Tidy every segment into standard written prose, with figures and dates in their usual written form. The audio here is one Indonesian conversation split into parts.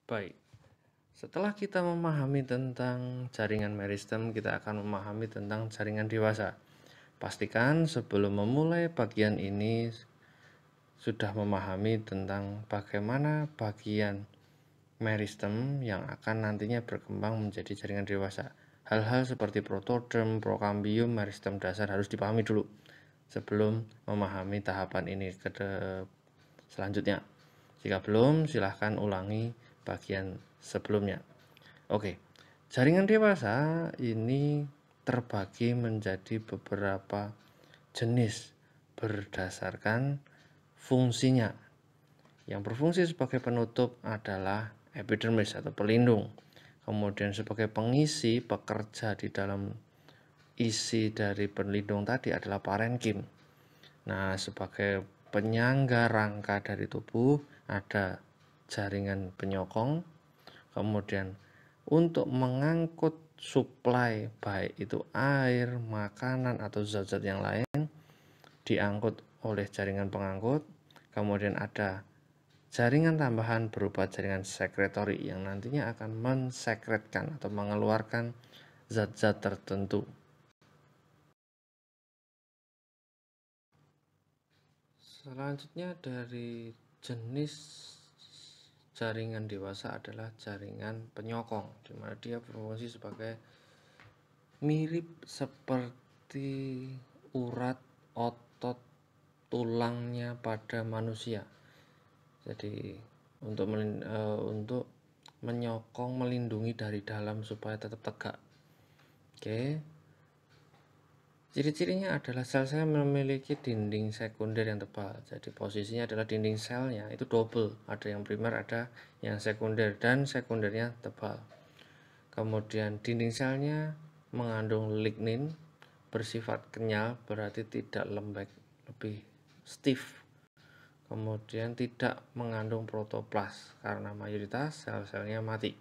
Baik, setelah kita memahami tentang jaringan meristem, kita akan memahami tentang jaringan dewasa. Pastikan sebelum memulai bagian ini sudah memahami tentang bagaimana bagian meristem yang akan nantinya berkembang menjadi jaringan dewasa. Hal-hal seperti protoderm, prokambium, meristem dasar harus dipahami dulu sebelum memahami tahapan ini selanjutnya. Jika belum, silahkan ulangi bagian sebelumnya. Oke, jaringan dewasa ini terbagi menjadi beberapa jenis berdasarkan fungsinya. Yang berfungsi sebagai penutup adalah epidermis atau pelindung. Kemudian sebagai pengisi pekerja di dalam isi dari pelindung tadi adalah parenkim. Nah, sebagai penyangga rangka dari tubuh ada jaringan penyokong. Kemudian untuk mengangkut suplai baik itu air, makanan atau zat-zat yang lain diangkut oleh jaringan pengangkut. Kemudian ada jaringan tambahan berupa jaringan sekretori yang nantinya akan mensekretkan atau mengeluarkan zat-zat tertentu. Selanjutnya dari jenis jaringan dewasa adalah jaringan penyokong, di mana dia berfungsi sebagai mirip seperti urat otot tulangnya pada manusia. Jadi untuk menyokong, melindungi dari dalam supaya tetap tegak. Oke. Ciri-cirinya adalah sel-sel memiliki dinding sekunder yang tebal. Jadi posisinya adalah dinding selnya itu double. Ada yang primer, ada yang sekunder, dan sekundernya tebal. Kemudian dinding selnya mengandung lignin, bersifat kenyal, berarti tidak lembek, lebih stiff. Kemudian tidak mengandung protoplas karena mayoritas sel-selnya mati.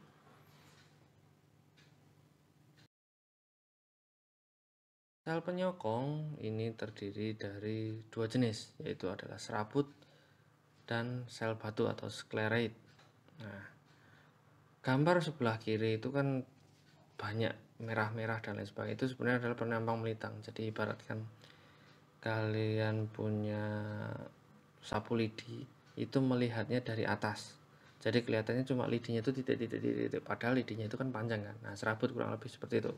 Sel penyokong ini terdiri dari dua jenis, yaitu adalah serabut dan sel batu atau sclerate. Nah, gambar sebelah kiri itu kan banyak merah-merah dan lain sebagainya. Itu sebenarnya adalah penambang melintang. Jadi ibaratkan kalian punya sapu lidi, itu melihatnya dari atas. Jadi kelihatannya cuma lidinya itu titik-titik, padahal lidinya itu kan panjang kan. Nah, serabut kurang lebih seperti itu.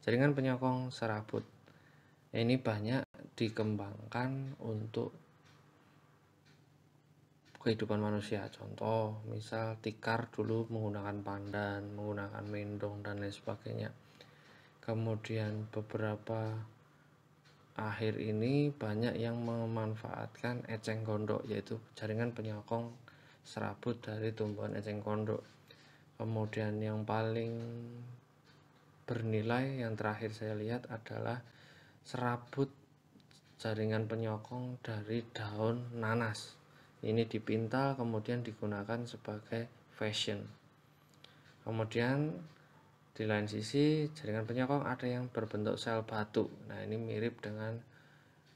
Jaringan penyokong serabut ini banyak dikembangkan untuk kehidupan manusia. Contoh, misal tikar dulu menggunakan pandan, menggunakan mendong dan lain sebagainya. Kemudian beberapa akhir ini banyak yang memanfaatkan eceng gondok, yaitu jaringan penyokong serabut dari tumbuhan eceng gondok. Kemudian yang paling bernilai yang terakhir saya lihat adalah serabut jaringan penyokong dari daun nanas. Ini dipintal kemudian digunakan sebagai fashion. Kemudian di lain sisi jaringan penyokong ada yang berbentuk sel batu. Nah, ini mirip dengan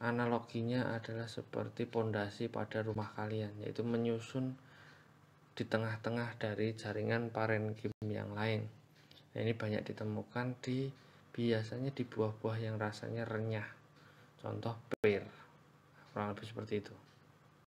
analoginya adalah seperti pondasi pada rumah kalian, yaitu menyusun di tengah-tengah dari jaringan parenkim yang lain. Nah, ini banyak ditemukan biasanya di buah-buah yang rasanya renyah. Contoh pear, kurang lebih seperti itu.